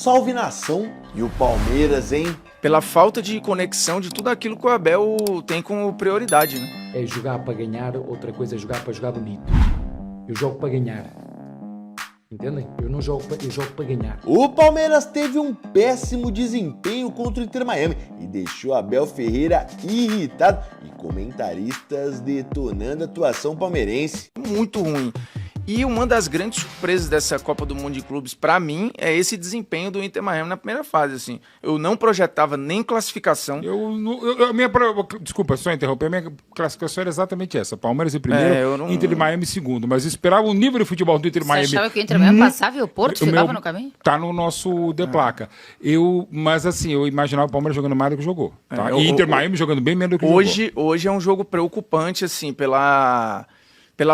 salve nação e o Palmeiras, hein? Pela falta de conexão de tudo aquilo que o Abel tem como prioridade, né? É jogar para ganhar, outra coisa é jogar para jogar bonito. Eu jogo para ganhar. Entendem? Eu não jogo para, eu jogo para ganhar. O Palmeiras teve um péssimo desempenho contra o Inter Miami e deixou Abel Ferreira irritado e comentaristas detonando a atuação palmeirense. Muito ruim. E uma das grandes surpresas dessa Copa do Mundo de Clubes, pra mim, é esse desempenho do Inter Miami na primeira fase. Assim, eu não projetava nem classificação. Desculpa, só interromper. A minha classificação era exatamente essa: Palmeiras em primeiro, Inter de Miami em segundo. Mas esperava o nível de futebol do Inter de Miami. Você achava que o Inter Miami passava e o Porto ficava no caminho? Tá no nosso de placa. Mas assim, eu imaginava o Palmeiras jogando mais do que jogou. Tá? E Inter Miami jogando bem menos do que jogou. Hoje é um jogo preocupante, assim, pela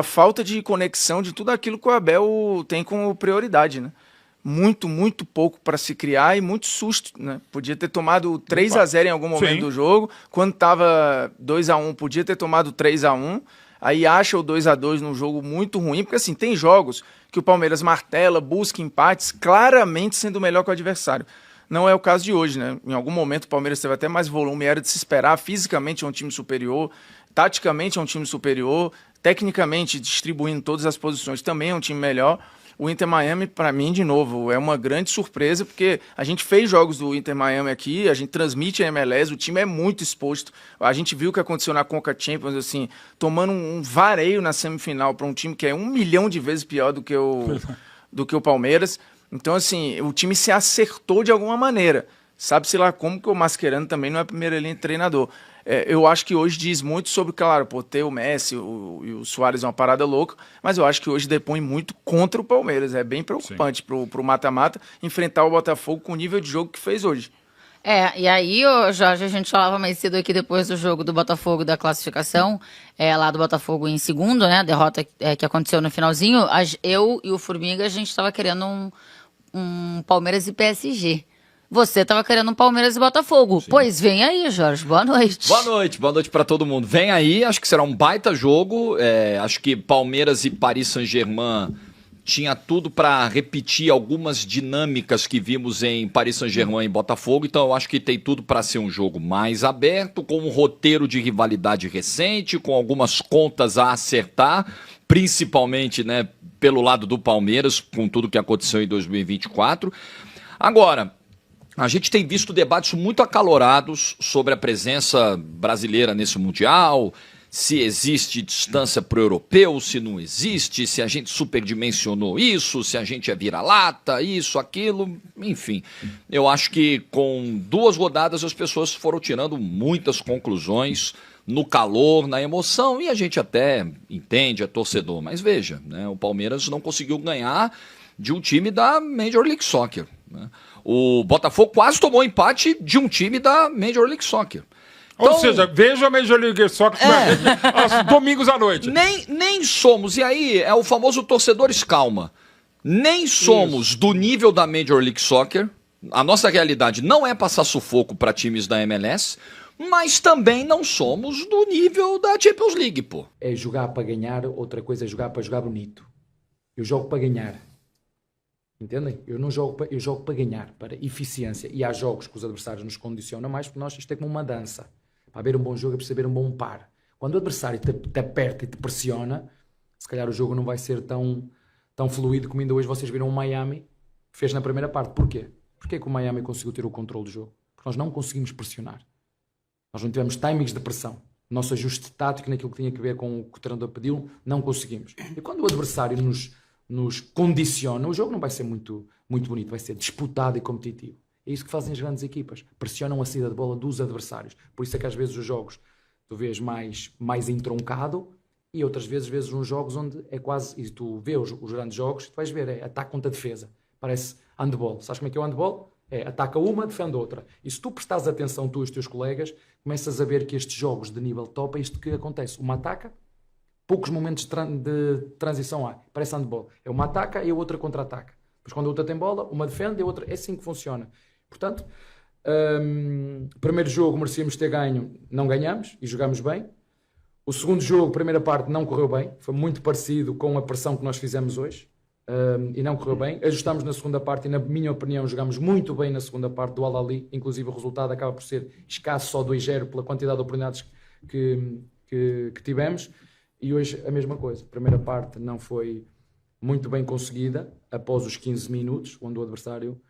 falta de conexão de tudo aquilo que o Abel tem como prioridade, né? Muito, muito pouco para se criar e muito susto, né? Podia ter tomado 3-0 em algum momento do jogo. Quando estava 2-1, podia ter tomado 3-1. Aí acha o 2-2 num jogo muito ruim, porque assim, tem jogos que o Palmeiras martela, busca empates, claramente sendo melhor que o adversário. Não é o caso de hoje, né? Em algum momento o Palmeiras teve até mais volume, era de se esperar. Fisicamente é um time superior, taticamente é um time superior, tecnicamente, distribuindo todas as posições, também é um time melhor. O Inter Miami, para mim, de novo, é uma grande surpresa, porque a gente fez jogos do Inter Miami aqui, a gente transmite a MLS, o time é muito exposto. A gente viu o que aconteceu na Conca Champions, assim, tomando um vareio na semifinal para um time que é 1 milhão de vezes pior do que o Palmeiras. Então, assim, o time se acertou de alguma maneira. Sabe-se lá como que o Mascherano também não é a primeira linha de treinador. Eu acho que hoje diz muito sobre, claro, ter o Messi e o Suárez é uma parada louca, mas eu acho que hoje depõe muito contra o Palmeiras. É bem preocupante pro mata-mata enfrentar o Botafogo com o nível de jogo que fez hoje. E aí, Jorge, a gente falava mais cedo aqui depois do jogo do Botafogo da classificação, lá do Botafogo em segundo, né, a derrota que aconteceu no finalzinho, eu e o Formiga, a gente estava querendo um Palmeiras e PSG. Você estava querendo um Palmeiras e Botafogo. Sim. Pois vem aí, Jorge. Boa noite. Boa noite para todo mundo. Vem aí, acho que será um baita jogo. Acho que Palmeiras e Paris Saint-Germain tinha tudo para repetir algumas dinâmicas que vimos em Paris Saint-Germain e Botafogo. Então eu acho que tem tudo para ser um jogo mais aberto, com um roteiro de rivalidade recente, com algumas contas a acertar, principalmente, né, pelo lado do Palmeiras, com tudo que aconteceu em 2024. Agora, a gente tem visto debates muito acalorados sobre a presença brasileira nesse Mundial, se existe distância para o europeu, se não existe, se a gente superdimensionou isso, se a gente é vira-lata, isso, aquilo, enfim. Eu acho que com 2 rodadas as pessoas foram tirando muitas conclusões no calor, na emoção, e a gente até entende, é torcedor, mas veja, né, o Palmeiras não conseguiu ganhar de um time da Major League Soccer, né? O Botafogo quase tomou empate de um time da Major League Soccer. Então, ou seja, veja a Major League Soccer aos domingos à noite. Nem somos, e aí é o famoso torcedores calma, nem somos do nível da Major League Soccer, a nossa realidade não é passar sufoco para times da MLS, mas também não somos do nível da Champions League, pô. É jogar para ganhar, outra coisa é jogar para jogar bonito. Eu jogo para ganhar. Entendem? Eu jogo para ganhar, para eficiência. E há jogos que os adversários nos condicionam mais, porque nós isto é como uma dança. Para haver um bom jogo é preciso haver um bom par. Quando o adversário te aperta e te pressiona, se calhar o jogo não vai ser tão fluido como ainda hoje vocês viram o Miami fez na primeira parte. Porquê? Porquê que o Miami conseguiu ter o controle do jogo? Porque nós não conseguimos pressionar. Nós não tivemos timings de pressão. O nosso ajuste tático naquilo que tinha a ver com o que o treinador pediu, não conseguimos. E quando o adversário nos condiciona, o jogo não vai ser muito, muito bonito, vai ser disputado e competitivo. É isso que fazem as grandes equipas, pressionam a saída de bola dos adversários. Por isso é que às vezes os jogos tu vês mais entroncado e outras vezes uns jogos onde é quase, e tu vês os grandes jogos, tu vais ver, é ataque contra defesa, parece handball. Sabes como é que é o handball? É ataca uma, defende outra. E se tu prestares atenção, tu e os teus colegas, começas a ver que estes jogos de nível top é isto que acontece. Uma ataca, poucos momentos de transição há. Parece handball. É uma ataca e a outra contra-ataca. Depois quando a outra tem bola, uma defende e a outra... É assim que funciona. Portanto, primeiro jogo merecíamos ter ganho, não ganhamos e jogamos bem. O segundo jogo, primeira parte, não correu bem. Foi muito parecido com a pressão que nós fizemos hoje. e não correu bem. Ajustámos na segunda parte e, na minha opinião, jogámos muito bem na segunda parte do Al-Ahly. Inclusive o resultado acaba por ser escasso, só 2-0 pela quantidade de oportunidades que tivemos. E hoje a mesma coisa. A primeira parte não foi muito bem conseguida após os 15 minutos, onde o adversário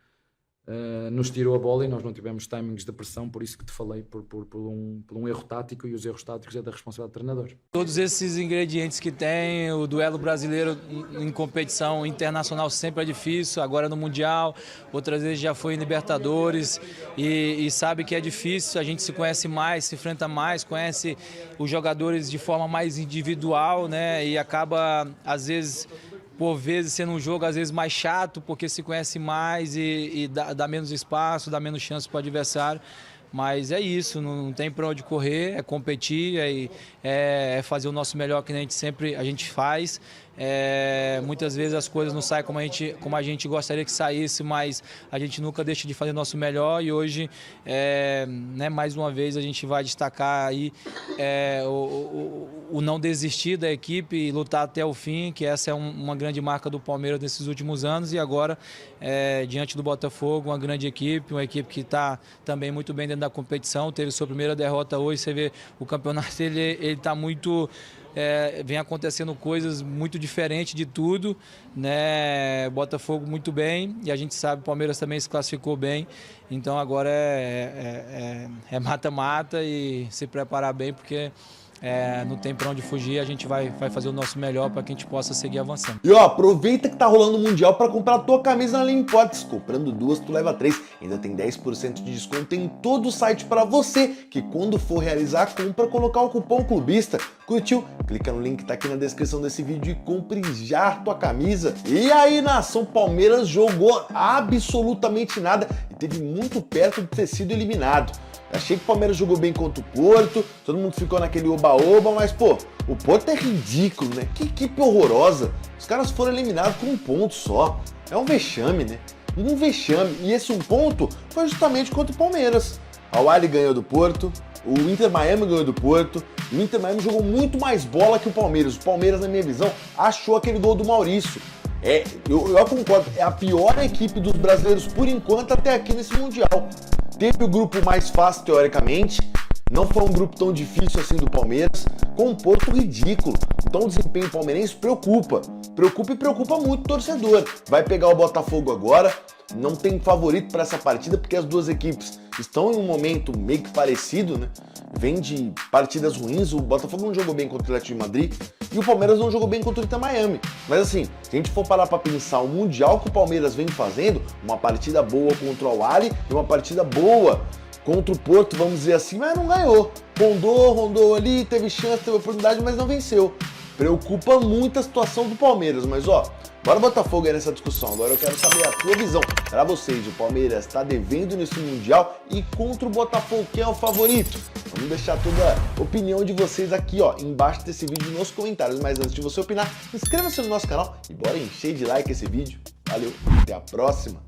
nos tirou a bola e nós não tivemos timings de pressão, por isso que te falei, por um erro tático, e os erros táticos é da responsabilidade do treinador. Todos esses ingredientes que tem, o duelo brasileiro em competição internacional sempre é difícil, agora no Mundial, outras vezes já foi em Libertadores, e sabe que é difícil, a gente se conhece mais, se enfrenta mais, conhece os jogadores de forma mais individual, né, e acaba, às vezes, por vezes sendo um jogo às vezes mais chato, porque se conhece mais e dá menos espaço, dá menos chance para o adversário. Mas é isso, não tem para onde correr, é competir, é fazer o nosso melhor que a gente faz. Muitas vezes as coisas não saem como a gente gostaria que saísse, mas a gente nunca deixa de fazer o nosso melhor, e hoje, né, mais uma vez, a gente vai destacar aí o não desistir da equipe e lutar até o fim, que essa é uma grande marca do Palmeiras nesses últimos anos, e agora, diante do Botafogo, uma grande equipe, uma equipe que está também muito bem dentro da competição, teve sua primeira derrota hoje, você vê o campeonato, ele está muito... vem acontecendo coisas muito diferentes de tudo, né? Botafogo muito bem, e a gente sabe que o Palmeiras também se classificou bem, então agora é mata-mata e se preparar bem, porque não tem para onde fugir, a gente vai fazer o nosso melhor para que a gente possa seguir avançando. E ó, aproveita que tá rolando o Mundial para comprar a tua camisa na Limpotes. Comprando 2, tu leva 3. Ainda tem 10% de desconto em todo o site para você, que quando for realizar a compra, colocar o cupom clubista. Curtiu? Clica no link que tá aqui na descrição desse vídeo e compre já a tua camisa. E aí, nação, Palmeiras jogou absolutamente nada e teve muito perto de ter sido eliminado. Achei que o Palmeiras jogou bem contra o Porto, todo mundo ficou naquele oba-oba, mas pô, o Porto é ridículo, né? Que equipe horrorosa. Os caras foram eliminados com 1 ponto só. É um vexame, né? Um vexame. E esse 1 ponto foi justamente contra o Palmeiras. A Al-Ahly ganhou do Porto, o Inter Miami ganhou do Porto, o Inter Miami jogou muito mais bola que o Palmeiras. O Palmeiras, na minha visão, achou aquele gol do Maurício. Eu concordo, é a pior equipe dos brasileiros por enquanto até aqui nesse Mundial. Teve o grupo mais fácil, teoricamente, não foi um grupo tão difícil assim do Palmeiras, com um Porto ridículo. Então o desempenho palmeirense preocupa e preocupa muito o torcedor. Vai pegar o Botafogo agora, não tem favorito para essa partida, porque as duas equipes estão em um momento meio que parecido, né? Vem de partidas ruins, o Botafogo não jogou bem contra o Atlético de Madrid e o Palmeiras não jogou bem contra o Inter Miami. Mas assim, se a gente for parar para pensar o Mundial que o Palmeiras vem fazendo, uma partida boa contra o Al-Ahly e uma partida boa contra o Porto, vamos dizer assim, mas não ganhou. Rondou ali, teve chance, teve oportunidade, mas não venceu. Preocupa muito a situação do Palmeiras, mas ó, bora Botafogo aí nessa discussão. Agora eu quero saber a tua visão. Para vocês, o Palmeiras está devendo nesse Mundial e contra o Botafogo, quem é o favorito? Vamos deixar toda a opinião de vocês aqui, ó, embaixo desse vídeo nos comentários. Mas antes de você opinar, inscreva-se no nosso canal e bora encher de like esse vídeo. Valeu, até a próxima!